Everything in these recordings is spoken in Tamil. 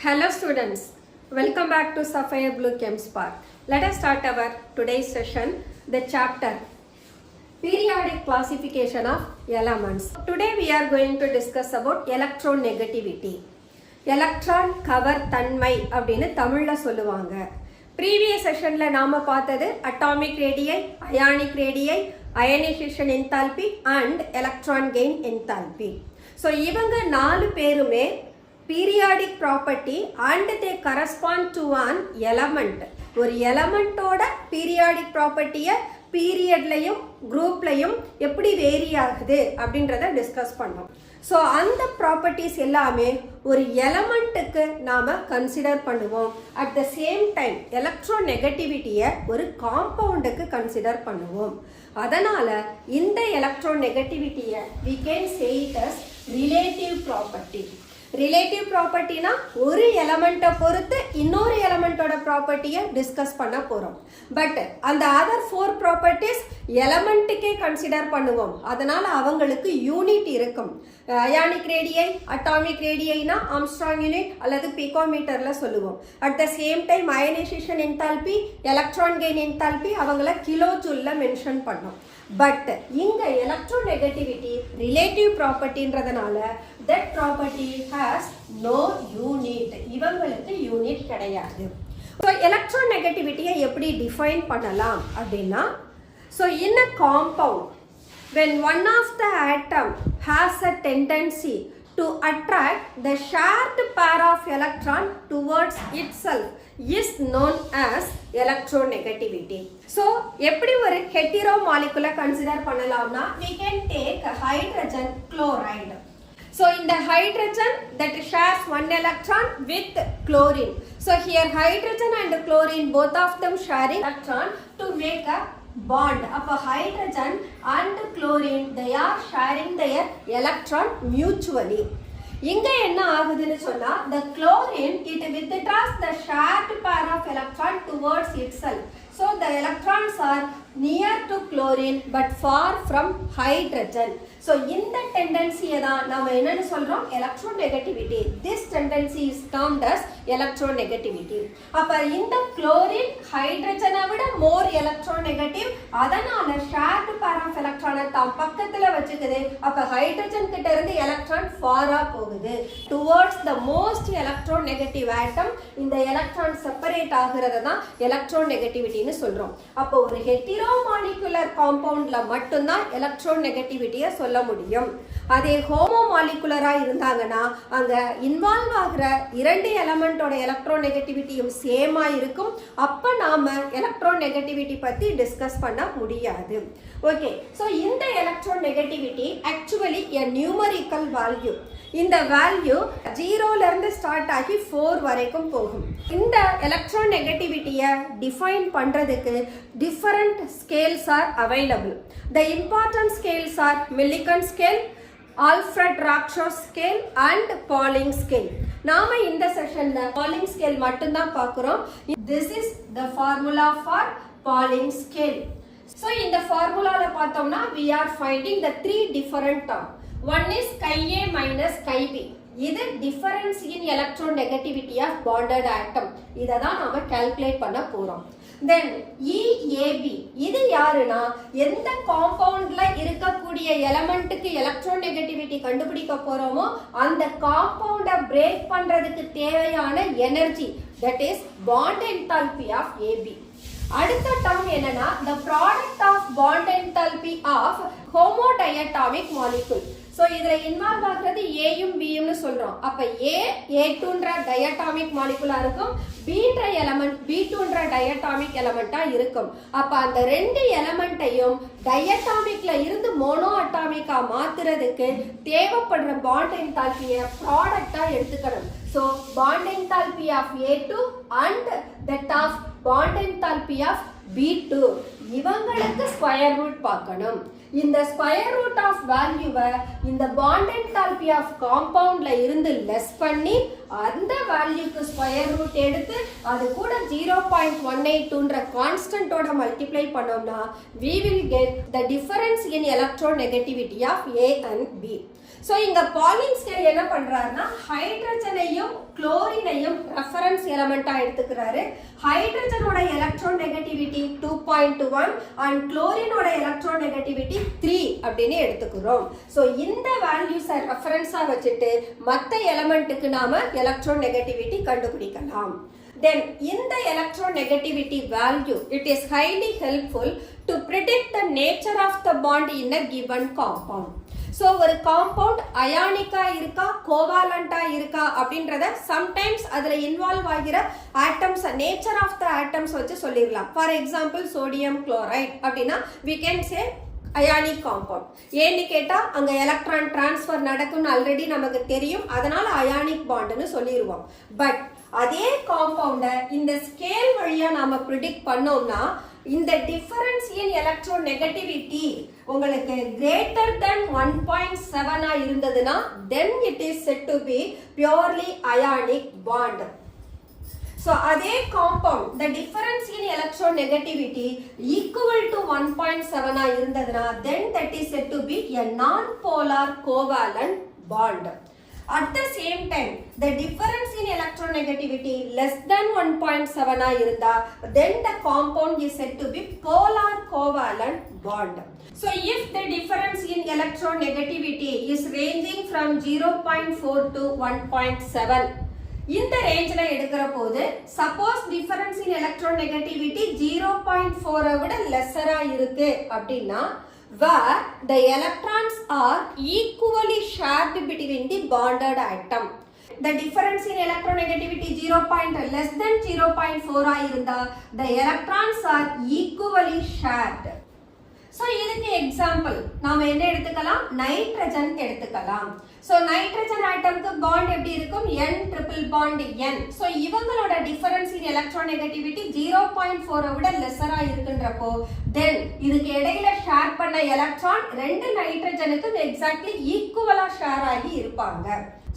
Hello students, welcome back to Sapphire Blue Chem Spark. Let us start our today's session, the chapter Periodic Classification of Elements. Today we are going to discuss about electronegativity. Electron cover தன்மை அப்படின்னு தமிழ்ல சொல்லுவாங்க. Previous sessionல நாம பார்த்தது atomic radii, ionic radii, ionization enthalpy and electron gain enthalpy. So இவங்க நாலு பேருமே periodic property and they correspond to an element. ஒரு elementோட periodic property-ய பீரியட்லையும் குரூப்லையும் எப்படி வேரி ஆகுது அப்படின்றத டிஸ்கஸ் பண்ணோம். ஸோ அந்த ப்ராப்பர்ட்டிஸ் எல்லாமே ஒரு எலமெண்ட்டுக்கு நாம் கன்சிடர் பண்ணுவோம். அட் த சேம் டைம் எலக்ட்ரோநெகட்டிவிட்டியை ஒரு காம்பவுண்டுக்கு கன்சிடர் பண்ணுவோம். அதனால் இந்த எலக்ட்ரோநெகட்டிவிட்டியை we can say it as relative property. Relative ப்ராப்பர்ட்டினா ஒரு எலமெண்ட்டை பொறுத்து இன்னொரு எலமெண்ட்டோட ப்ராப்பர்ட்டியை டிஸ்கஸ் பண்ண போகிறோம். பட் அந்த அதர் 4 ப்ராப்பர்ட்டிஸ் எலமெண்ட்டுக்கே கன்சிடர் பண்ணுவோம். அதனால் அவங்களுக்கு யூனிட் இருக்கும். அயானிக் ரேடியை, அட்டாமிக் ரேடியைனா ஆம்ஸ்ட்ராங் யூனிட் அல்லது பிகோமீட்டரில் சொல்லுவோம். At the same time ionisation enthalpy, electron gain enthalpy அவங்கள கிலோ ஜூல்ல மென்ஷன் பண்ணோம். பட் இங்க எலக்ட்ரோநெகட்டிவிட்டி ரிலேட்டிவ் ப்ராப்பர்ட்டின்றதுனால that property has no unit. இவங்களுக்கு யூனிட் கிடையாது. ஸோ எலக்ட்ரோநெகட்டிவிட்டியை எப்படி டிஃபைன் பண்ணலாம் அப்படின்னா, so in a compound when one of the atom has a tendency to attract the shared pair of electron towards itself is known as electronegativity. So எப்படி ஒரு hetero molecule கன்சிடர் பண்ணலாம்னா we can take hydrogen chloride. So in the hydrogen that shares one electron with chlorine. So here hydrogen and chlorine both of them sharing electron to make a bond. அப்போ hydrogen and chlorine they are sharing their electron mutually. இங்க என்ன ஆகுதுன்னு சொன்னா the chlorine it withdraws the shared pair of electron towards itself. So the electrons are near to chlorine but far from hydrogen. So இந்த tendency தான் நாம என்னன்னு சொல்றோம் electronegativity. This tendency is termed as electronegativity. அப்ப இந்த chlorine hydrogen-ஐ விட more electronegative. அதனால shared pair of electron தான் பக்கத்துல வச்சுக்குது. அப்ப hydrogen கிட்ட இருந்து electron far-ஆ போகுது. Towards the most electronegative atom இந்த electron separate ஆகிறது தான் electronegativity-னு சொல்றோம். அப்போ ஒரு heteromolecular compound-ல மட்டும்தான் electronegativity-ய சொல்ல முடியும். அதே ஹோமோமாலிகுலரா இருந்தாங்கன்னா அங்க இன்வால்வ் ஆகிற இரண்டு எலமெண்டோட எலக்ட்ரோநெகட்டிவிட்டியும் சேமா இருக்கும். அப்ப நாம எலக்ட்ரோநெகட்டிவிட்டி பத்தி டிஸ்கஸ் பண்ண முடியாது. ஓகே, ஸோ இந்த electronegativity actually a numerical value. இந்த வேல்யூ 0ல இருந்து ஸ்டார்ட் ஆகி 4 வரைக்கும் போகும். இந்த எலக்ட்ரோநெகட்டிவிட்டியை டிஃபைன் பண்றதுக்கு different scales are available. The important scales are Mulliken scale, Alfred Rochow scale and Pauling scale. நாம இந்த செஷன்ல பாலிங் ஸ்கேல் மட்டும்தான் பார்க்கிறோம். This is the formula for Pauling scale. So இந்த ஃபார்முலால பார்த்தோம்னா we are finding the 3 different term. One is chi A minus chi B. இது difference in electronegativity of bonded atom. இதை தான் நாம calculate பண்ண போறோம். Then EAB இது யாருன்னா எந்த காம்பவுண்ட்ல இருக்கக்கூடிய எலமெண்ட்டுக்கு எலக்ட்ரோநெகட்டிவிட்டி கண்டுபிடிக்க போறோமோ அந்த காம்பவுண்டை பிரேக் பண்றதுக்கு தேவையான energy, that is bond enthalpy of AB. அடுத்த டேர்ம் என்னன்னா the product of bond enthalpy of homodiatomic molecule. So இதில் இன்வால்வ் ஆகிறது ஏயும் பியும்னு சொல்கிறோம். அப்போ A2ன்ற டயட்டாமிக் மாலிகுலா இருக்கும், Bன்ற எலமெண்ட் B2ன்ற டயட்டாமிக் எலமெண்ட்டாக இருக்கும். அப்போ அந்த ரெண்டு எலமெண்ட்டையும் டயட்டாமிக்ல இருந்து மோனோ அட்டாமிக்காக மாற்றுறதுக்கு தேவைப்படுற பாண்ட் என்தால்பியை ப்ராடக்டாக எடுத்துக்கணும். So bond enthalpy of A2 and that of bond enthalpy of B2 இவங்களுக்கு ஸ்கொயர் ரூட் பார்க்கணும். இந்த ஸ்கொயர் ரூட் ஆஃப் வேல்யூவை இந்த பாண்ட் என்தால்பி ஆஃப் காம்பவுண்ட்ல இருந்து லெஸ் பண்ணி அந்த வேல்யூக்கு ஸ்கொயர் ரூட் எடுத்து அது கூட 0.182ன்ற கான்ஸ்டன்ட்டோட மல்டிப்ளை பண்ணோம்னா we will get the difference in electronegativity of A and B. So இங்க பாலிங் ஸ்கேல் என்ன பண்றாருன்னா ஹைட்ரஜனையும் குளோரினையும் ரெஃபரன்ஸ் எலமெண்டா எடுத்துக்கிறாரு. ஹைட்ரஜனோட எலக்ட்ரோநெகட்டிவிட்டி 2.1 அண்ட் குளோரினோட எலக்ட்ரோநெகட்டிவிட்டி 3 அப்படின்னு எடுத்துக்கிறோம். ஸோ இந்த வேல்யூஸை ரெஃபரன்ஸா வச்சுட்டு மற்ற எலமெண்ட்டுக்கு நாம எலக்ட்ரோநெகட்டிவிட்டி கண்டுபிடிக்கலாம். Then in the electronegativity value, it is highly helpful to predict the nature of the bond in a given compound. So ஒரு காம்பவுண்ட் அயானிக்கா இருக்கா கோவாலண்டா இருக்கா அப்படின்றத சம்டைம்ஸ் அதுல இன்வால்வ் ஆகிற atoms nature of the atoms வச்சு சொல்லிடலாம். ஃபார் எக்ஸாம்பிள் சோடியம் குளோரைட் அப்படின்னா we can say ionic compound. ஏன்னு கேட்டா அங்க எலக்ட்ரான் டிரான்ஸ்ஃபர் நடக்கும்னு ஆல்ரெடி நமக்கு தெரியும், அதனால அயானிக் பாண்ட்னு சொல்லிடுவோம். பட் அதே காம்பவுண்ட இந்த ஸ்கேல் வழியா நாம ப்ரிடிக்ட் பண்ணோம்னா இந்த டிஃபரன்ஸ் இன் எலக்ட்ரோநெகட்டிவிட்டி உங்களுக்கு கிரேட்டர் தென் 1.7 இருந்ததுன்னா then it is said to be purely ionic bond. So அதே compound the difference in electronegativity equal to 1.7 இருந்ததுன்னா then that is said to be a non-polar covalent bond. At the same time, the difference in electronegativity less than 1.7 இருந்தா then the compound is said to be polar covalent bond. So if the difference in electronegativity is ranging from 0.4 to 1.7, இந்த ரேஞ்சில எடுக்கிற போது சப்போஸ் டிஃபரன்ஸ் இன் எலக்ட்ரோநெகட்டிவிட்டி 0.4 விட லெஸ்ஸரா இருக்கு அப்படின்னா where the electrons are equally shared between the bonded atom. The difference in electronegativity 0. less than 0.4 இருந்தா the electrons are equally shared. So இதுக்கு எக்ஸாம்பிள் நாம என்ன எடுத்துக்கலாம், நைட்ரஜன் எடுத்துக்கலாம். So நைட்ரஜன் ஆட்டம்க்கு பாண்ட் எப்படி இருக்கும், N triple bond N. So இவங்களோட டிஃபரன்ஸ் இன் எலக்ட்ரோநெகட்டிவிட்டி 0.4 விட லெஸ்ஸரா இருக்குன்றப்போ then இதுக்கு இடையில ஷேர் பண்ண எலக்ட்ரான் ரெண்டு நைட்ரஜனுக்கு எக்ஸாக்ட்லி ஈக்குவலா ஷேர் ஆகி இருப்பாங்க.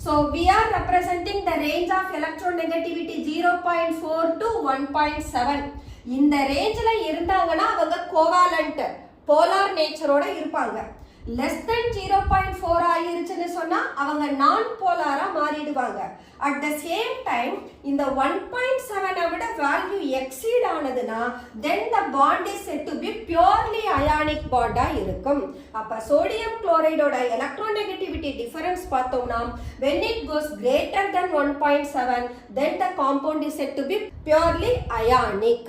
So we are representing the range of electronegativity 0.4 to 1.7. இந்த ரேஞ்சில இருந்தாங்கன்னா அவங்க கோவாலண்ட் போலார் நேச்சரோட இருப்பாங்க. less than 0.4 ஆயிருச்சுன்னு சொன்னா அவங்க நான் போலாரா மாறிடுவாங்க. at the same time இந்த 1.7 விட வேல்யூ எக்ஸீட் ஆனதுன்னா then the bond is said to be purely ionic bond இருக்கும். அப்ப சோடியம் குளோரைடோட எலக்ட்ரோநெகட்டிவிட்டி டிஃபரன்ஸ் பார்த்தோம்னா when it goes greater than 1.7 then the compound is said to be purely ionic.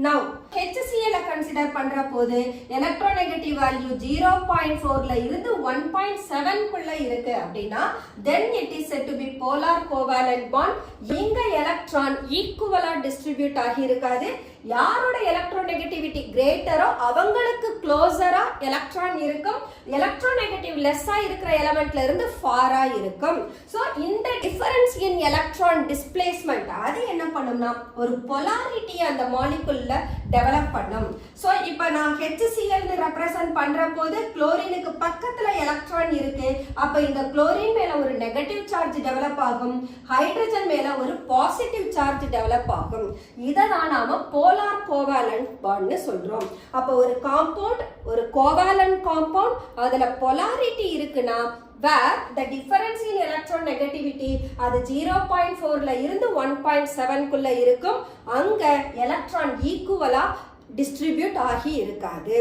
Now HCl consider பண்ற போது எலக்ட்ரோநெகட்டிவ் வேல்யூ 0.4 இருந்து 1.7 குள்ள இருக்கு அப்படின்னா then it is said to be polar covalent bond. இங்க எலக்ட்ரான் ஈக்குவலா டிஸ்ட்ரிபியூட் ஆகி இருக்காது. யாரோட எலக்ட்ரோநெகட்டிவிட்டி கிரேட்டரோ அவங்களுக்கு க்ளோசரா எலக்ட்ரான் இருக்கும். எலக்ட்ரோநெகட்டிவ் லெஸ்ஸா இருக்கிற எலிமெண்ட்ல இருந்து ஃபாரா இருக்கும். சோ இந்த டிஃபரன்ஸ் இன் எலக்ட்ரான் டிஸ்பிளேஸ்மென்ட் அது என்ன பண்ணும்னா ஒரு பொலாரிட்டி அந்த மாலிகுல்ல டெவலப் பண்ணும். சோ இப்போ நான் HCl னு ரெப்ரசன்ட் பண்ற போது குளோரினுக்கு பக்கத்துல எலக்ட்ரான் இருக்கு. அப்ப இந்த குளோரின் மேல ஒரு நெகட்டிவ் சார்ஜ் டெவலப் ஆகும், ஹைட்ரஜன் மேல ஒரு பாசிட்டிவ் சார்ஜ் டெவலப் ஆகும். இத தான் நாம போலார் கோவாலண்ட் பாண்ட் சொல்றோம். அப்ப ஒரு காம்பவுண்ட் ஒரு கோவாலண்ட் காம்பவுண்ட் அதுல polarity இருக்குனா where the difference in electronegativity அது 0.4 இருந்து 1.7 குள்ள இருக்கும். அங்க எலக்ட்ரான் ஈக்குவலா டிஸ்ட்ரிபியூட் ஆகி இருக்காது.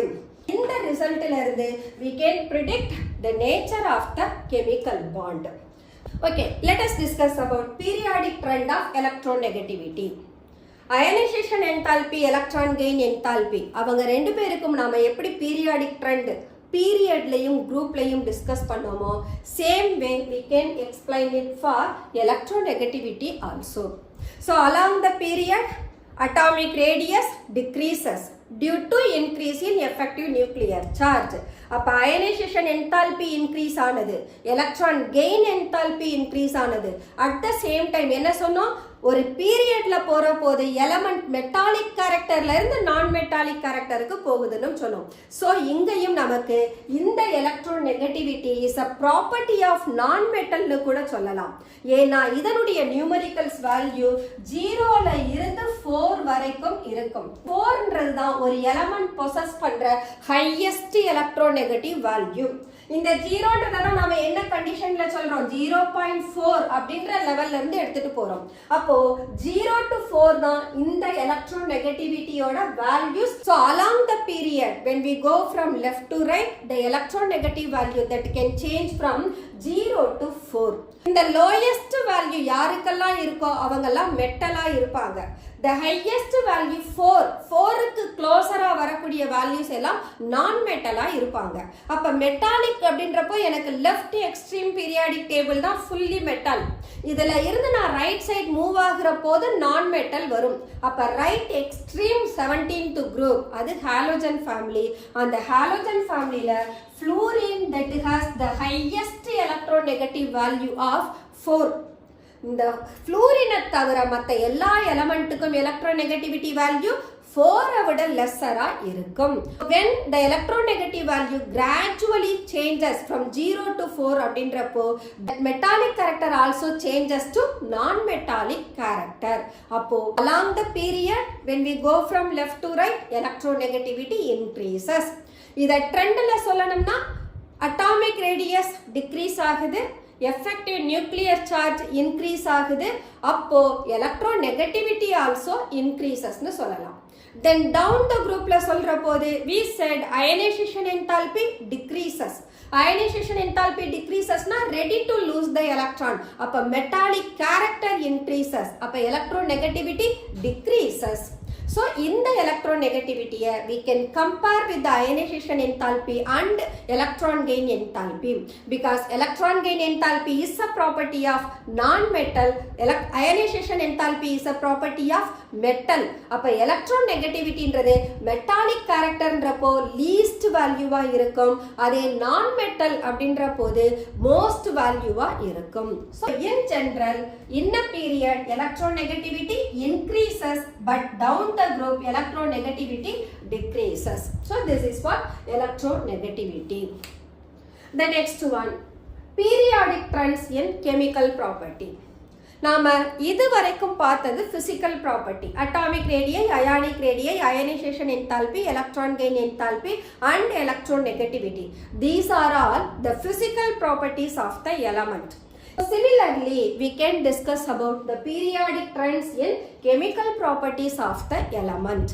இந்த ரிசல்ட்ல இருந்து we can predict the nature of the chemical bond. Okay, let us discuss about periodic trend of electronegativity. Ionisation enthalpy electron gain enthalpy அவங்க ரெண்டு பேருக்கும் நாம எப்படி பீரியாடிக் ட்ரெண்ட் பீரியட்லையும் குரூப்லையும் டிஸ்கஸ் பண்ணோமோ same way we can explain it for electronegativity also. So along the period atomic radius decreases due to increase in effective nuclear charge. அப்ப அயனைசேஷன் என்தால்பி இன்க்ரீஸ் ஆனது, எலக்ட்ரான் கெயின் என்தால்பி இன்க்ரீஸ் ஆனது. அட் த சேம் டைம் என்ன சொன்னோம், ஒரு பீரியட்ல போற போது எலமெண்ட் மெட்டாலிக் கேரக்டர்ல இருந்து நான் மெட்டாலிக் கேரக்டருக்கு போகுதுன்னு சொன்னோம். சோ இங்கேயும் நமக்கு இந்த electronegativity is a property of நான் மெட்டல்னு கூட சொல்லலாம். ஏன்னா இதனுடைய நியூமெரிக்கல்ஸ் வேல்யூ 0ல இருந்து 4 வரைக்கும் இருக்கும். 4ன்றது தான் ஒரு எலமெண்ட் பொசஸ் பண்ற ஹையஸ்ட் எலக்ட்ரோநெகட்டிவ் வேல்யூ. இந்த ஜீரோன்றதை நாம என்ன கண்டிஷன்ல சொல்றோம் 0.4 அப்படின்ற லெவல்ல இருந்து எடுத்துட்டு போறோம். அப்போ 0 to 4 தான் இந்த எலக்ட்ரோநெகட்டிவிட்டியோட values. So along the period when we go from left to right, the electronegative value that can change from 0 to 4. இந்த lowest value யாருக்கெல்லாம் இருக்கோ அவங்கெல்லாம் மெட்டலா இருப்பாங்க. The highest value 4க்கு க்ளோசரா வரக்கூடிய வேல்யூஸ் எல்லாம் நான் மெட்டலா இருப்பாங்க. அப்ப மெட்டாலிக் அப்படின்றப்போ எனக்கு லெஃப்ட் எக்ஸ்ட்ரீம் பீரியாடிக் டேபிள் தான் ஃபுல்லி மெட்டல். இதுல இருந்து நான் ரைட் சைடு மூவ் ஆகுற போது நான் மெட்டல் வரும். அப்ப ரைட் எக்ஸ்ட்ரீம் 17th group அது ஹாலோஜன் ஃபேமிலி. அந்த ஹாலோஜன் ஃபேமிலில fluorine that has the highest electronegative value of 4. இந்த fluorine தவிர மற்ற எல்லா எலமெண்ட்டுக்கும் எலக்ட்ரோநெகட்டிவிட்டி வேல்யூ 4 விட லெஸ்ஸரா இருக்கும். when the electronegative value gradually changes from 0 to 4 அப்படின்றப்போ that metallic character also changes to non-metallic character. அப்போ along the period when we go from left to right, electronegativity increases. இத ட்ரெண்ட்ல சொல்லணும்னா அட்டாமிக் ரேடியஸ் டிக்ரீஸ் ஆகுது, எஃபெக்டிவ் நியூக்ளியர் சார்ஜ் இன்க்ரீஸ் ஆகுது, அப்போ எலக்ட்ரோநெகட்டிவிட்டி ஆல்சோ இன்க்ரீசஸ்னு சொல்லலாம். தென் டவுன் த குரூப்ல சொல்ற போது we said ionization enthalpy decreases. Ionization enthalpy decreasesனா ready to lose the electron. அப்ப metallic character increases. அப்ப electronegativity decreases. So in the electronegativity we can compare with the ionization enthalpy and electron gain enthalpy, because electron gain enthalpy is a property of non-metal, ionization enthalpy is a property of metal. அப்ப electronegativity ன்றது metallic character ன்றப்போ least value வா இருக்கும், அதே non-metal அப்படின்ற போது most value வா இருக்கும். So in general in a period electronegativity increases, but down the group electronegativity decreases. So this is what electronegativity. The next one, periodic trends in chemical property. நாம இதுவரைக்கும் பார்த்தது physical property, atomic radii, ionic radii, ionization enthalpy, electron gain enthalpy and electronegativity. These are all the physical properties of the element. Similarly, we can discuss about the periodic trends in chemical properties of the element.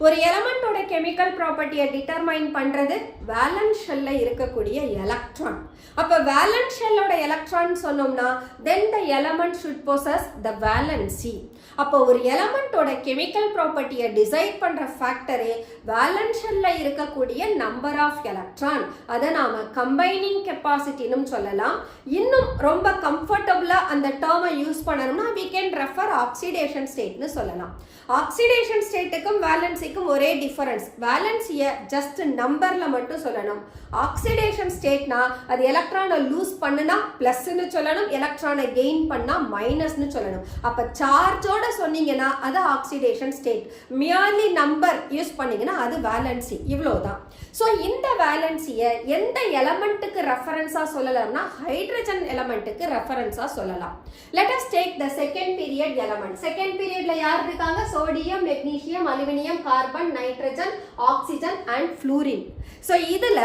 ஒரு எலமெண்டோட கெமிக்கல் ப்ராப்பர்ட்டியை டிட்டர்மைன் பண்றது வேலன்ஸ் ஷெல்ல இருக்கக்கூடிய எலக்ட்ரான். அப்ப வேலன்ஸ் ஷெல்லோட எலக்ட்ரான் சொன்னோம்னா then the element should possess the valency. அப்போ ஒரு எலமெண்டோட கெமிக்கல் ப்ராப்பர்ட்டியை டிசைட் பண்ற ஃபேக்டரே வேலன்ஸ் ஷெல்ல இருக்கக்கூடிய நம்பர் ஆஃப் எலக்ட்ரான். அதை நாம கம்பைனிங் கெப்பாசிட்டின்னு சொல்லலாம். இன்னும் ரொம்ப கம்ஃபர்டபுளா அந்த டேர்மை யூஸ் பண்ணணும்னா we can refer oxidation stateன்னு சொல்லலாம். ஆக்சிடேஷன் ஸ்டேட்டுக்கும் வேலன்சிக்கும் ஒரே டிஃபரன்ஸ், வேலன்சியை ஜஸ்ட் நம்பர்ல மட்டும் சொல்லணும். ஆக்சிடேஷன் ஸ்டேட்னா அது எலக்ட்ரானை லூஸ் பண்ணுனா பிளஸ்ன்னு சொல்லணும், எலக்ட்ரானை கெயின் பண்ணா மைனஸ்னு சொல்லணும். அப்ப சார்ஜோட சொன்னீங்கன்னா அது oxidation state, merely number use பண்ணீங்கன்னா அது வேலன்சி. இவ்வளவுதான். ஸோ இந்த வேலன்சியை எந்த எலமெண்ட்டுக்கு ரெஃபரன்ஸா சொல்லலாம்னா ஹைட்ரஜன் எலமெண்ட்டுக்கு ரெஃபரன்ஸா சொல்லலாம். Let us take the second period element. Second பீரியட்ல யார் இருக்காங்க? Sodium, magnesium, aluminium, carbon, nitrogen, oxygen and fluorine. So இதுல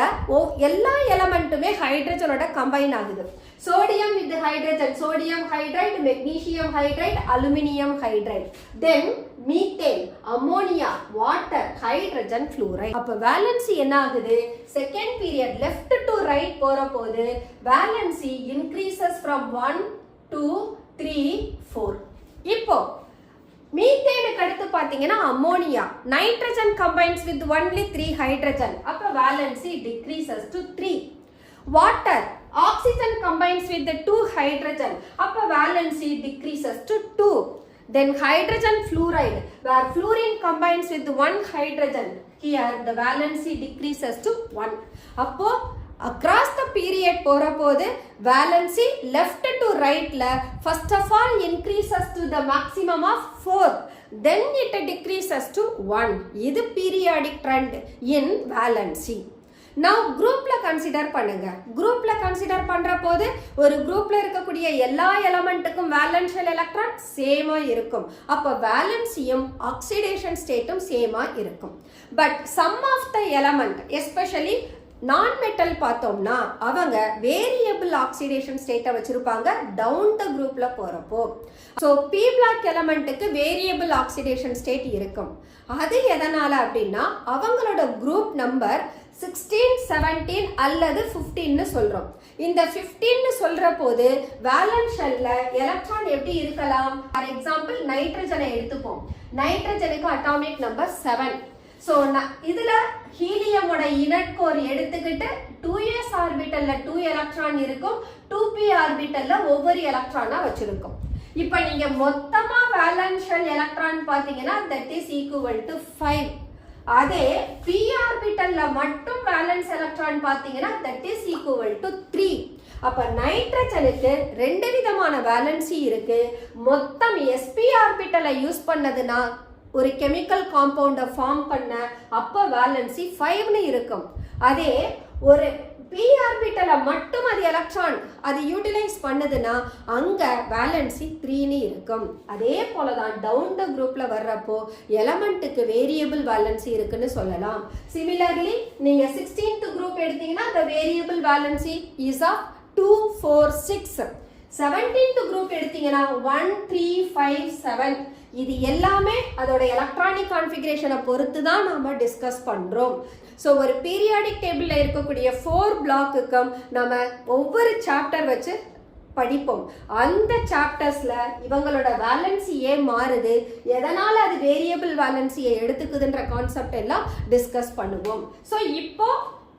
எல்லா எலமெண்ட்டுமே ஹைட்ரஜனோட கம்பைன் ஆகுது. sodium with the hydrogen, sodium hydride, magnesium hydride, aluminium hydride, then methane, ammonia, water, hydrogen fluoride. அப்ப valency என்ன ஆகுது? second period left to right போற போது valency increases from 1 2 3 4. இப்போ மீத்தேனுக்கு அடுத்து பாத்தீங்கன்னா ammonia, nitrogen combines with only 3 hydrogen, அப்ப valency decreases to 3. water, oxygen combines with the 2 hydrogen, அப்ப valency decreases to 2. then hydrogen fluoride, where fluorine combines with 1 hydrogen, here the valency decreases to 1. அப்போ across the period போற போது valency left to right ல first of all increases to the maximum of 4, then it decreases to 1. இது periodic trend in valency. now groupல கன்சிடர் பண்ணுங்க. groupல கன்சிடர் பண்ற போது ஒரு groupல இருக்கக்கூடிய எல்லா எலமெண்ட்டுக்கும் வேலன்ஷியல் எலக்ட்ரான் சேமா இருக்கும். அப்ப வேலன்சியும் ஆக்சிடேஷன் ஸ்டேட்டும் சேமா இருக்கும். But some of the element, especially நான் மெட்டல் பார்த்தோம்னா அவங்க வேரியபிள் ஆக்சிடேஷன் ஸ்டேட்டை வச்சிருப்பாங்க டவுன் த குரூப்ல போறப்போ. ஸோ பி பிளாக் எலமெண்ட்டுக்கு வேரியபிள் ஆக்சிடேஷன் ஸ்டேட் இருக்கும். அது எதனால அப்படின்னா அவங்களோட குரூப் நம்பர் 16, 17 அல்லது 15 சொல்றோம். இந்த 15 சொல்ற போது வேலன்ஸ் ஷெல்ல எலக்ட்ரான் எப்படி இருக்கலாம்? ஃபார் எக்ஸாம்பிள் நைட்ரஜனை எடுத்துப்போம். நைட்ரஜனுக்கு அட்டாமிக் நம்பர் 7. ஸோ இதுல ஹீலியமோட இனட் கோர் எடுத்துக்கிட்டு 2s ஆர்பிட்டல்ல 2 எலக்ட்ரான் இருக்கும், 2p ஆர்பிட்டல்ல ஒவ்வொரு எலக்ட்ரானா வச்சிருக்கும். இப்போ நீங்க மொத்தமா வேலன்ஸ் ஷெல் எலக்ட்ரான் பாத்தீங்கன்னா that is equal to 5. அதே p ஆர்பிட்டல்ல மட்டும் வேலன்ஸ் எலக்ட்ரான் பாத்தீங்கன்னா that is equal to 3. அப்ப நைட்ரஜனுக்கு 2 விதமான வேலன்சி இருக்கு. மொத்தம் sp ஆர்பிட்டலை யூஸ் பண்ணதுன்னா ஒரு கெமிக்கல் காம்பவுண்டை ஃபார்ம் பண்ண அப்ப வேலன்சி 5னு இருக்கும். அதே ஒரு p ஆர்பிட்டலை மட்டும் அது எலக்ட்ரான் அது யூட்டிலைஸ் பண்ணுதுன்னா அங்க வேலன்சி 3னு இருக்கும். அதே போலதான் டவுன் த குரூப்ல வர்றப்போ எலமெண்ட்டுக்கு வேரியபிள் வேலன்சி இருக்குன்னு சொல்லலாம். சிமிலர்லி நீங்க 16th குரூப் எடுத்தீங்கன்னா the variable valency is of 2, 4, 6. 17th group எடுத்தீங்கன்னா 1, 3, 5, 7. இது எல்லாமே அதோட எலக்ட்ரானிக் கான்ஃபிகரேஷனை பொறுத்து தான் நாம டிஸ்கஸ் பண்றோம். ஸோ ஒரு பீரியாடிக் டேபிள்ல இருக்கக்கூடிய 4 பிளாக்குக்கும் நம்ம ஒவ்வொரு சாப்டர் வச்சு படிப்போம். அந்த சாப்டர்ஸ்ல இவங்களோட வேலன்சி ஏன் மாறுது, எதனால அது வேரியபிள் வேலன்சியை எடுத்துக்குதுன்ற கான்செப்ட் எல்லாம் டிஸ்கஸ் பண்ணுவோம். ஸோ இப்போ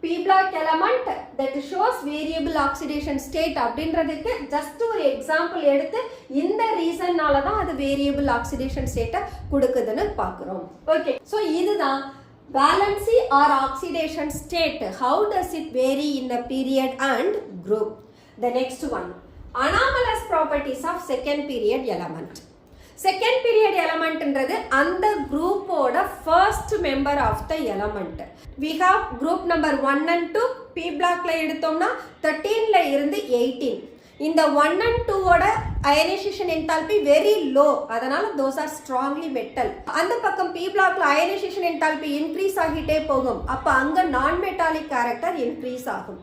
p block element that shows variable oxidation state அப்படின்றதுக்கு just ஒரு எக்ஸாம்பிள் எடுத்து இந்த ரீசன்னால தான் அது வேரியபிள் ஆக்சிடேஷன் ஸ்டேட்டை கொடுக்குதுன்னு பார்க்குறோம். ஓகே, ஸோ இதுதான் valency or oxidation state. How does it vary in a period and group? The next one, anomalous properties of second period element. Second period எலமெண்ட்ன்றது அந்த குரூப்போட first member of the element. We have group number 1 and 2. P பிளாக்ல எடுத்தோம்னா 13ல இருந்து 18. இந்த 1 and 2 ஓட அயனைசேஷன் என்தால்பி வெரி லோ, அதனால தோஸ் ஆர் ஸ்ட்ராங்லி மெட்டல். அந்த பக்கம் பி பிளாக்ல அயனைசேஷன் என்தால்பி இன்க்ரீஸ் ஆகிட்டே போகும். அப்ப அங்க நான் மெட்டாலிக் கேரக்டர் இன்க்ரீஸ் ஆகும்.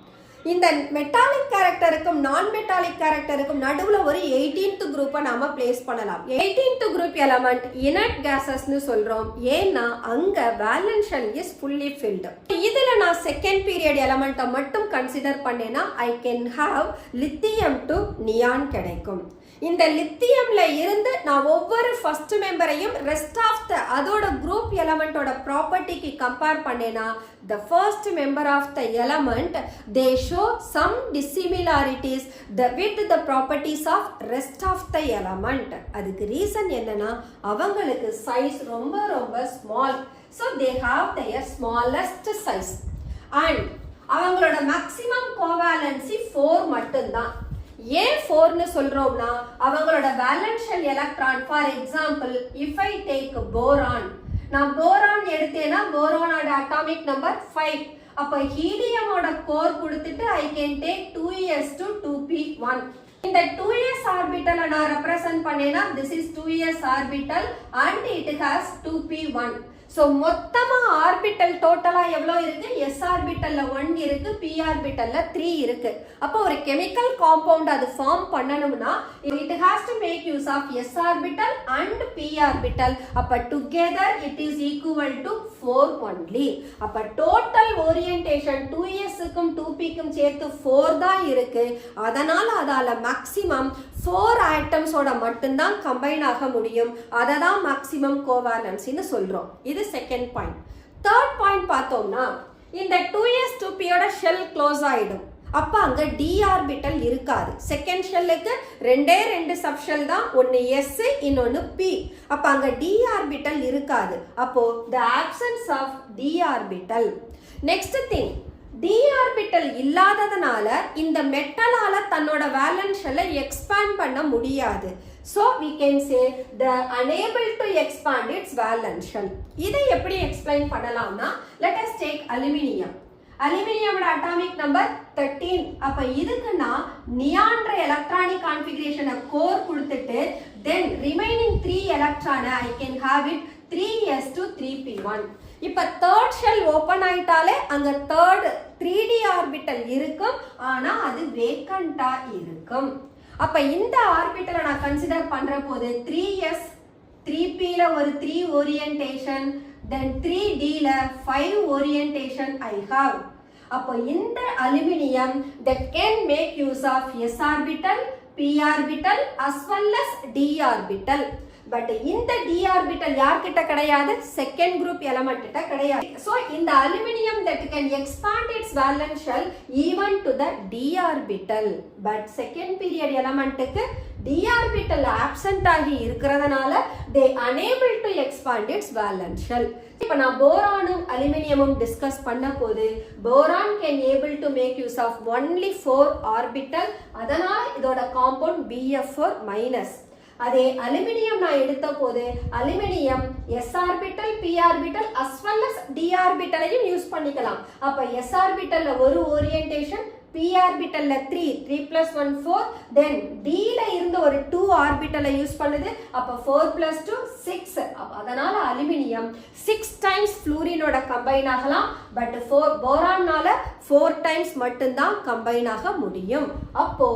இந்த மெட்டாலிக் கேரக்டருக்கும் நான் மெட்டாலிக் கேரக்டருக்கும் நடுவுல ஒரு 18th குரூப்பை நாம பிளேஸ் பண்ணலாம். 18th குரூப் எலமெண்ட் இனட் கேசஸ்னு சொல்றோம். ஏன்னா அங்க valence shell is fully filled. இதுல நான் செகண்ட் பீரியட் எலமெண்ட்டை மட்டும் கன்சிடர் பண்ணேன்னா I can have lithium to neon கிடைக்கும். இந்த லித்தியம்ல இருந்து நான் ஒவ்வொரு ஃபர்ஸ்ட் மெம்பரையும் ரெஸ்ட் ஆஃப் த அதோட குரூப் எலமெண்டோட ப்ராப்பர்ட்டிக்கு கம்பேர் பண்ணேனா the first member of the element they show some dissimilarities with the properties of rest of the element. அதுக்கு ரீசன் என்னன்னா அவங்களுக்கு சைஸ் ரொம்ப ரொம்ப small. so they have their smallest size and அவங்களோட மேக்ஸிமம் கோவேலன்சி 4 மட்டும்தான். ஏன் 4னு சொல்றோம்னா அவங்களோட valence shell electron for example if I take boron, நான் போரான் எடுத்தேன்னா போரானோட அட்டாமிக் நம்பர் 5. அப்ப ஹீலியமோட கோர் கொடுத்துட்டு I can take 2s to 2p1. இந்த 2s ஆர்பிட்டலை நான் ரெப்ரசன்ட் பண்ணேன்னா this is 2s orbital and it has 2p1. So மொத்தமா ஆர்பிட்டல் டோட்டலா எவ்வளோ இருக்கு? s ஆர்பிட்டல்ல 1 இருக்கு, p ஆர்பிட்டல்ல 3 இருக்கு. அப்போ ஒரு கெமிக்கல் காம்பவுண்ட் அது ஃபார்ம் பண்ணணும்னா it has to make use of s orbital and p orbital. அப்ப together it is equal to 4 only. அப்ப டோட்டல் ஓரியன்டேஷன் 2sக்கும் 2pக்கும் சேர்த்து 4 தான் இருக்கு. அதனால அதால மேக்ஸிமம் 4 ஆட்டம்ஸோட மட்டும்தான் கம்பைன் ஆக முடியும். அதை தான் மேக்ஸிமம் கோவேலன்சின்னு சொல்றோம். இது செகண்ட் பாயிண்ட். தேர்ட் பாயிண்ட் பார்த்தோம்னா இந்த 2s 2pயோட ஷெல் க்ளோஸ் ஆயிடும். அப்ப அங்க d ஆர்பிட்டல் இருக்காது. செகண்ட் ஷெல்லுக்கு 2 சப் ஷெல் தான், ஒன்னு s இன்னொன்னு p. அப்ப அங்க d ஆர்பிட்டல் இருக்காது. அப்போ the absence of d orbital. Next thing, d orbital இல்லாததனால இந்த மெட்டலால தன்னோட வேலன்ஸ் ஷெல்லை எக்ஸ்பாண்ட் பண்ண முடியாது. So we can say the unable to expand its valence shell. இதை எப்படி எக்ஸ்பிளைன் பண்ணலாம்னா let us take aluminium. அலுமினியமோட அட்டாமிக் நம்பர் 13. அப்ப இதுக்குன்னா நியான்ற எலக்ட்ரானிக் கான்ஃபிகரேஷனை கோர் கொடுத்துட்டு then remaining 3 எலக்ட்ரானை I can have it 3s to 3p1. இப்ப தேர்ட் ஷெல் ஓபன் ஆயிட்டாலே அங்க தேர்ட் 3d ஆர்பிட்டல் இருக்கும், ஆனா அது வேக்கண்டா இருக்கும். அப்ப இந்த ஆர்பிட்டலை நான் கன்சிடர் பண்ற போது 3s 3p ல ஒரு 3 ஓரியன்டேஷன், then 3d ல 5 ஓரியன்டேஷன் I have. அப்போ இந்த aluminium that can make use of s orbital, p orbital as well as d orbital. But இந்த d orbital யார்கிட்ட கிடையாது, செகண்ட் குரூப் எலிமெண்ட் கிட்ட கிடையாது. சோ இந்த aluminium that can expand its valence shell even to the d orbital, but second period எலிமெண்ட்க்கு d orbital absent ஆகி இருக்கிறதுனால they unable to expand its valence shell. இப்ப நான் போரானும் அலுமினியமும் டிஸ்கஸ் பண்ண போது boron can able to make use of only 4 orbital, அதனால இதோட காம்பவுண்ட் BF4 மைனஸ். அதே அலுமினியம் நான் எடுத்த போது aluminium s orbital, p orbital as well as d ஆர்பிட்டலையும் யூஸ் பண்ணிக்கலாம். அப்ப s ஆர்பிட்டல்ல ஒரு ஓரியன்டேஷன், p ஆர்பிட்டல்ல 3 plus 1 4, then d ல இருந்து ஒரு 2 ஆர்பிட்டலை யூஸ் பண்ணுது. அப்ப 4 plus 2 6. அதனால அலுமினியம் 6 டைம்ஸ் ஃப்ளூரினோட கம்பைன் ஆகலாம், பட் போரான்னால 4 டைம்ஸ் மட்டும்தான் கம்பைன் ஆக முடியும். அப்போ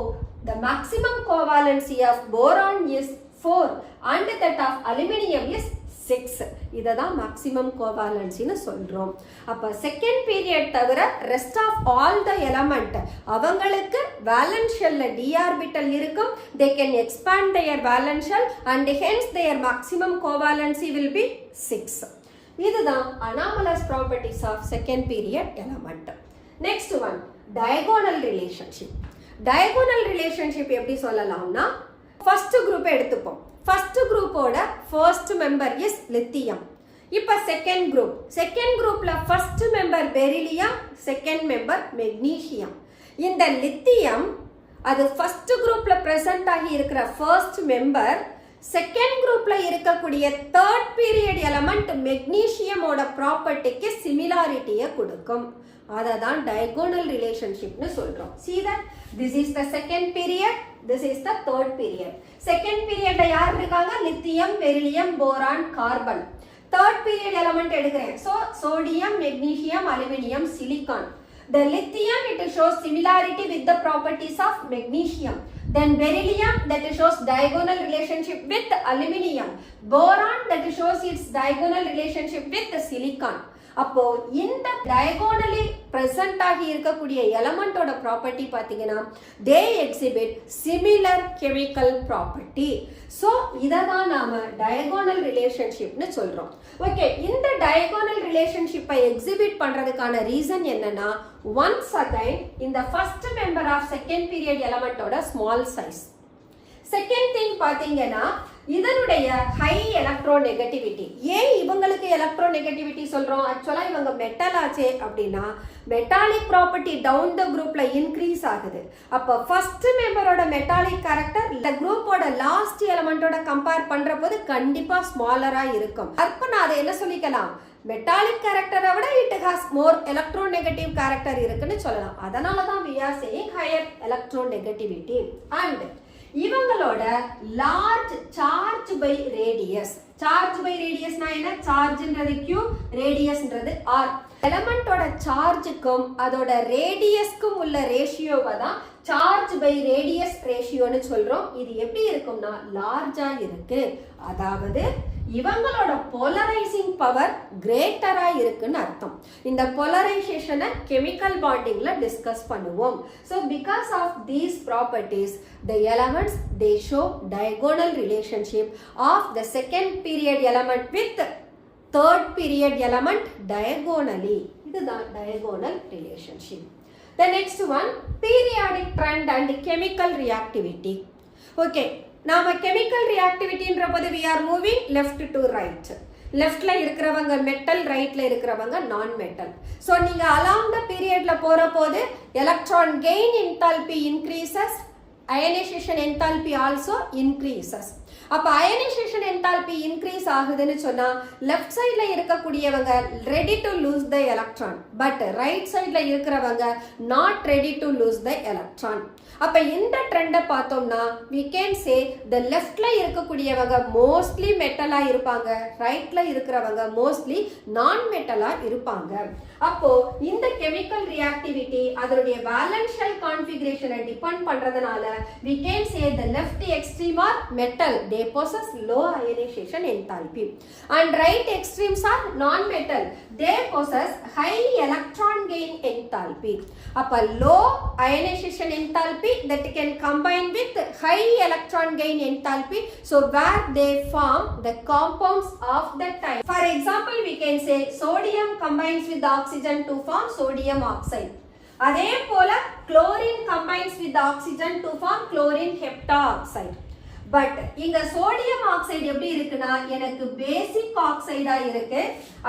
the maximum covalency of boron is 4 and that of aluminium is 6. இததான் maximum covalency னு சொல்றோம். அப்ப செகண்ட் பீரியட் தவிர rest of all the element அவங்களுக்கு valence shell d orbital இருக்கும், they can expand their valence shell and hence their maximum covalency will be 6. இதுதான் anomalous properties of second period element. Next one, diagonal relationship. Diagonal relationship எப்படி சொல்லலாம்னா, ஃபர்ஸ்ட் குரூப் எடுத்துப்போம். ஃபர்ஸ்ட் குரூப்போட ஃபர்ஸ்ட் மெம்பர் இஸ் லித்தியம். இப்ப செகண்ட் குரூப்ல first member beryllium, second member magnesium. இந்த லித்தியம் அது ஃபர்ஸ்ட் குரூப்ல பிரசன்ட் ஆகி இருக்கிற ஃபர்ஸ்ட் மெம்பர், செகண்ட் குரூப்ல இருக்கக்கூடிய தேர்ட் பீரியட் எலிமெண்ட் மெக்னீசியமோட ப்ராப்பர்ட்டிக்கு சிமிலாரிட்டியை கொடுக்கும். அததான் diagonal relationship னு சொல்றோம். See that this is the second period, this is the third period. second period யார் இருக்காங்க, lithium, beryllium, boron, carbon. third period element எடுக்கிறேன். so sodium, magnesium, aluminum, silicon. the lithium it shows similarity with the properties of magnesium. then beryllium that shows diagonal relationship with aluminum. boron that shows its diagonal relationship with silicon. அப்போ இந்த diagonally present ஆகி இருக்கக்கூடிய எலிமெண்டோட ப்ராப்பர்ட்டி பாத்தீங்கன்னா they exhibit similar chemical property. so இததான் நாம diagonal relationship னு சொல்றோம். ஓகே, இந்த diagonal relationship ஐ exhibit பண்றதுக்கான ரீசன் என்னன்னா, once again இந்த first member of second period elementோட small size. Second thing பாத்தீங்கன்னா இதனுடைய ஹை எலக்ட்ரோநெகட்டிவிட்டி. ஏன் இவங்களுக்கு எலக்ட்ரோநெகட்டிவிட்டி சொல்றோம், ஆக்சுவலா இவங்க மெட்டல் ஆச்சே அப்படின்னா மெட்டாலிக் ப்ராப்பர்ட்டி டவுன் த குரூப்ல இன்க்ரீஸ் ஆகுது. அப்ப ஃபர்ஸ்ட் மெம்பரோட மெட்டாலிக் கேரக்டர் இந்த குரூப்போட லாஸ்ட் எலிமெண்டோட கம்பேர் பண்ற போது கண்டிப்பா ஸ்மாலரா இருக்கும். அப்ப நான் அதை என்ன சொல்லிக்கலாம், மெட்டாலிக் கேரக்டரை விட it has more electronegative character இருக்குன்னு சொல்லலாம். அதனாலதான் we are saying higher electronegativity. and இவங்களோட large charge by radius. Charge by ரேடியஸ்னா என்ன, சார்ஜ்ன்றது Q, ரேடியஸ்ன்றது R. எலிமெண்டோட சார்ஜுக்கும் அதோட ரேடியஸ்க்கும் உள்ள ரேஷியோவை தான் சார்ஜ் பை ரேடியஸ் ரேஷியோன்னு சொல்றோம். இது எப்படி இருக்கும்னா லார்ஜா இருக்கு, அதாவது இவங்களோட போலரைசிங் பவர் கிரேட்டரா இருக்குன்னு அர்த்தம். இந்த போலரைசேஷனை கெமிக்கல் பாண்டிங்ல டிஸ்கஸ் பண்ணுவோம். so because of these properties the elements they show diagonal relationship of the second period element with third period element diagonally. இதுதான் diagonal relationship. the next one, periodic trend and chemical reactivity. okay, நாம chemical reactivityன்ற போது we are moving left to right. லெஃப்ட்ல இருக்கிறவங்க மெட்டல், ரைட்ல இருக்கிறவங்க நான் மெட்டல். சோ நீங்க along the periodல போற போது electron gain enthalpy increases, ionisation enthalpy also increases. அப்ப அயனைசேஷன் என்தால்பி இன்க்ரீஸ் ஆகுதுன்னு சொன்னா லெஃப்ட் சைட்ல இருக்கக்கூடியவங்க ready to lose the electron, but right சைட்ல இருக்கிறவங்க not ready to lose the electron. அப்ப இந்த ட்ரெண்டை பார்த்தோம்னா we can say the leftல இருக்கக்கூடியவங்க மோஸ்ட்லி மெட்டலா இருப்பாங்க, ரைட்ல இருக்கிறவங்க மோஸ்ட்லி நான் மெட்டலா இருப்பாங்க. அப்போ இந்த கெமிக்கல் ரியாக்டிவிட்டி அதனுடைய வேலன்ஸ் ஷெல் கான்ஃபிகரேஷனை டிபெண்ட் பண்றதுனால we can say the left extreme are metal, they possess low ionization enthalpy, and right extremes are non-metal, they possess high electron gain enthalpy. அப்ப low ionization enthalpy that can combine with high electron gain enthalpy, so where they form the compounds of the type. For example, we can say sodium combines with oxygen to form sodium oxide. அதே போல chlorine combines with oxygen to form chlorine heptaoxide. But இங்க சோடியம் ஆக்சைடு எப்படி இருக்குன்னா எனக்கு பேசிக் ஆக்சைடா இருக்கு,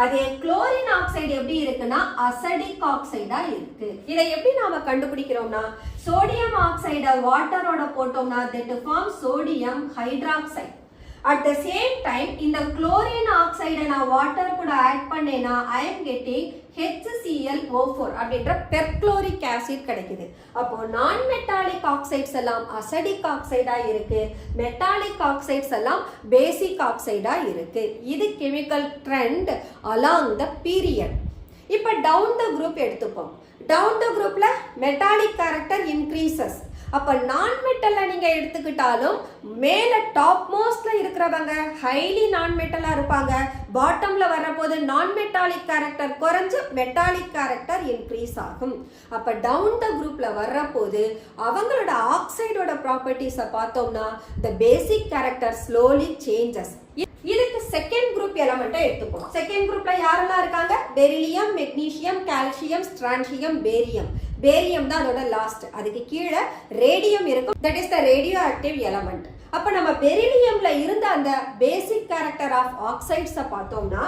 அதே குளோரின் ஆக்சைடு எப்படி இருக்குன்னா அசிடிக் ஆக்சைடா இருக்கு. இதை எப்படி நாம கண்டுபிடிக்கிறோம்னா சோடியம் ஆக்சைடை வாட்டரோட போட்டோம்னா that forms sodium hydroxide. At the same time இந்த குளோரின் ஆக்சைடை நான் வாட்டர் கூட add பண்ணேனா I am getting HClO4 அப்படின்ற பெர்குளோரிக் ஆசிட் கிடைக்குது. அப்போ நான் மெட்டாலிக் ஆக்சைட்ஸ் எல்லாம் அசிடிக் ஆக்சைடா இருக்கு, மெட்டாலிக் ஆக்சைட்ஸ் எல்லாம் பேசிக் ஆக்சைடா இருக்கு. இது chemical trend along the period. இப்போ டவுன் த குரூப் எடுத்துப்போம். டவுன் த குரூப்ல மெட்டாலிக் கேரக்டர் இன்க்ரீசஸ். அப்ப நான் மெட்டல்ல நீங்க எடுத்துக்கிட்டாலும் மேல டாப் மோஸ்ட்ல இருக்கிறவங்க ஹைலி நான் மெட்டலா இருப்பாங்க, பாட்டம்ல வரப்போது நான் மெட்டாலிக் கேரக்டர் குறைஞ்சு மெட்டாலிக் கேரக்டர் இன்க்ரீஸ் ஆகும். அப்ப டவுன் த குரூப்ல வர்றபோது அவங்களோட ஆக்சைடோட ப்ராப்பர்ட்டிஸை பார்த்தோம்னா the basic character slowly changes. இதுக்கு செகண்ட் குரூப் எலமெண்ட்டை எடுத்துப்போம். செகண்ட் குரூப்ல யாரெல்லாம் இருக்காங்க? Beryllium, magnesium, calcium, strontium, barium. Barium தான் அதோட லாஸ்ட், அதுக்கு கீழே ரேடியம் இருக்கும், that is the radio active element. அப்ப நம்ம பெரிலியம்ல இருந்த அந்த பேசிக் கேரக்டர் ஆஃப் ஆக்சைட்ஸை பார்த்தோம்னா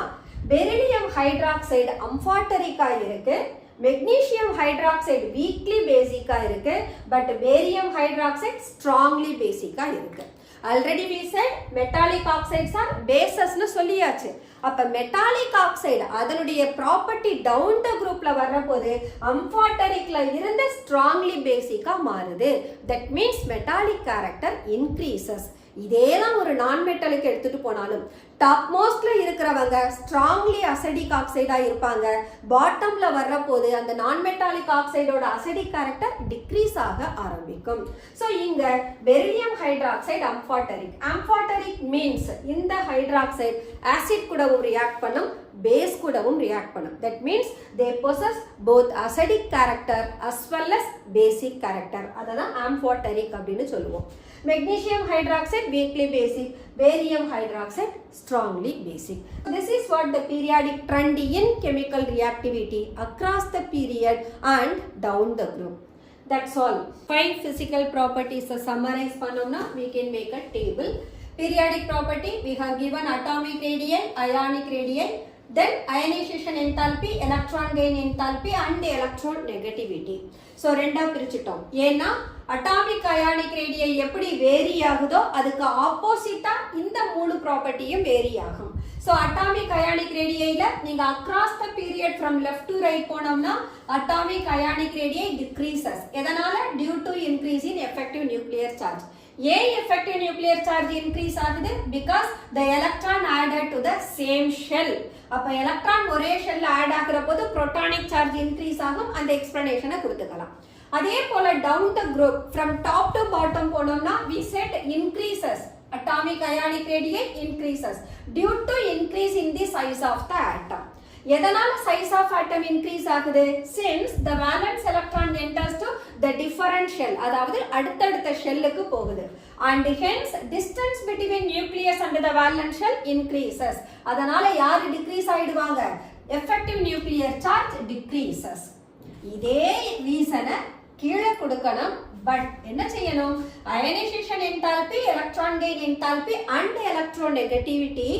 பெரிலியம் ஹைட்ராக்சைடு அம்பார்டரிக்கா இருக்கு, மெக்னீசியம் ஹைட்ராக்சைடு வீக்லி பேசிக்கா இருக்கு, பட் பேரியம் ஹைட்ராக்சைடு ஸ்ட்ராங்லி பேசிக்கா இருக்கு. Already we said metallic oxides are bases னு சொல்லியாச்சு. அப்ப மெட்டாலிக் ஆக்சைடு அதனுடைய ப்ராப்பர்ட்டி டவுன் த குரூப்ல வரப்போது அம்பார்டரிக்ல இருந்து ஸ்ட்ராங்லி பேசிக்கா மாறுது. That means metallic character increases. இதேதான் ஒரு நான் மெட்டலுக்கு எடுத்துட்டு போனாலும் டாப் மோஸ்ட்ல இருக்கிறவங்க ஸ்ட்ராங்லி அசிடிக் ஆக்சைடா இருப்பாங்க, பாட்டம்ல வர்றபோது அந்த நான் மெட்டாலிக் ஆக்சைடோட அசிடிக் கேரக்டர் டிக்ரீஸ் ஆக ஆரம்பிக்கும். ஸோ இங்க beryllium hydroxide amphoteric. Amphoteric means இந்த ஹைட்ராக்சைடு ஆசிட் கூடவும் ரியாக்ட் பண்ணும், பேஸ் கூடவும் ரியாக்ட் பண்ணும். That means they possess both acidic character as well as basic character. அததான் அம்பார்டரிக் அப்படின்னு சொல்லுவோம். Magnesium hydroxide weakly basic, barium hydroxide strongly basic. This is what the periodic trend in chemical reactivity across the period and down the group. That's all. 5 physical properties summarize pannomna we can make a table. Periodic property we have given atomic radii, ionic radii, then ionization enthalpy, electron gain enthalpy and electron negativity. So ரெண்டா பிரிச்சிட்டோம். ஏன்னா அட்டாமிக் அயானிக் ரேடியை எப்படி வேரி ஆகுதோ அதுக்கு ஆப்போசிட்டா இந்த மூணு ப்ராப்பர்ட்டியும் வேரி ஆகும். ஸோ அட்டாமிக் அயானிக் ரேடியைல நீங்க across the period from left to right போனோம்னா அட்டாமிக் அயானிக் ரேடியை டிக்ரீசஸ். எதனால? Due to increase in effective nuclear charge. ஏன் எஃபெக்டிவ் நியூக்ளியர் சார்ஜ் இன்க்ரீஸ் ஆகுது? Because the electron added to the same shell. அப்ப எலக்ட்ரான் ஒரே ஷெல்ல ஆட் ஆகுற போது புரோட்டானிக் சார்ஜ் இன்க்ரீஸ் ஆகும். அந்த எக்ஸ்பிளனேஷனை கொடுத்துக்கலாம். அதே போல down the group from top to bottom போனோம்னா we said increases. Atomic ionic radii increases due to increase in the size of the atom. எதனால size of atom increase ஆகுது? Since the valence electron enters to the different shell, அதாவது அடுத்தடுத்த ஷெல்லுக்கு போகுது, and hence distance between nucleus and the valence shell increases. அதனால யாரு டிக்ரீஸ் ஆயிடுவாங்க? effective nuclear charge decreases. இதே ரீசனை கீழே கொடுக்கணும். but என்ன செய்யணும் ionization enthalpy, electron gain enthalpy and electronegativity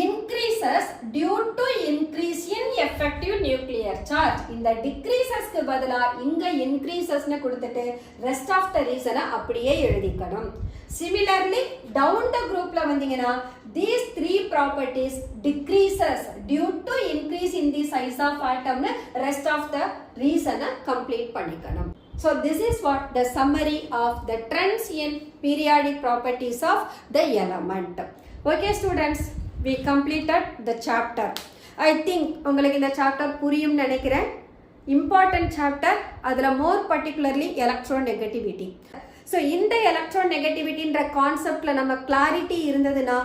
increases due to increase in effective nuclear charge. இந்த decreases க்கு பதிலா இங்க increases னு கொடுத்துட்டு rest of the reason அப்படியே எழுதிக்கணும். Similarly, down the groupல வந்தீங்கன்னா these three properties decreases due to increase in the size of atom னு rest of the reason complete பண்ணிக்கணும். So this is what the summary of the trends in periodic properties of the element. Okay students, we completed the chapter. I think உங்களுக்கு இந்த chapter புரியும் நினைக்கிறேன். Important chapter, அதில் more particularly electronegativity. So இந்த electronegativity என்ற கான்செப்ட்ல நம்ம கிளாரிட்டி இருந்ததுன்னா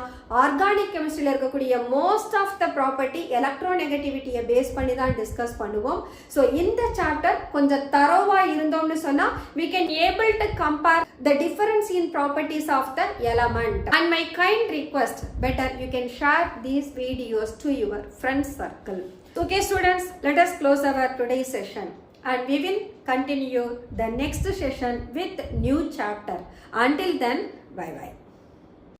ஆர்கானிக் கெமிஸ்ட்ரியில் இருக்கக்கூடிய மோஸ்ட் ஆஃப் த ப்ராப்பர்ட்டி எலக்ட்ரோநெகட்டிவிட்டியை பேஸ் பண்ணி தான் டிஸ்கஸ் பண்ணுவோம். ஸோ இந்த சாப்டர் கொஞ்சம் தரோவாக இருந்தோம்னு சொன்னால் we can able to compare the difference in properties of the element. And my kind request, better you can share these videos to your friend circle. Okay students, let us close our today's session. And we will continue the next session with new chapter. Until then, bye bye.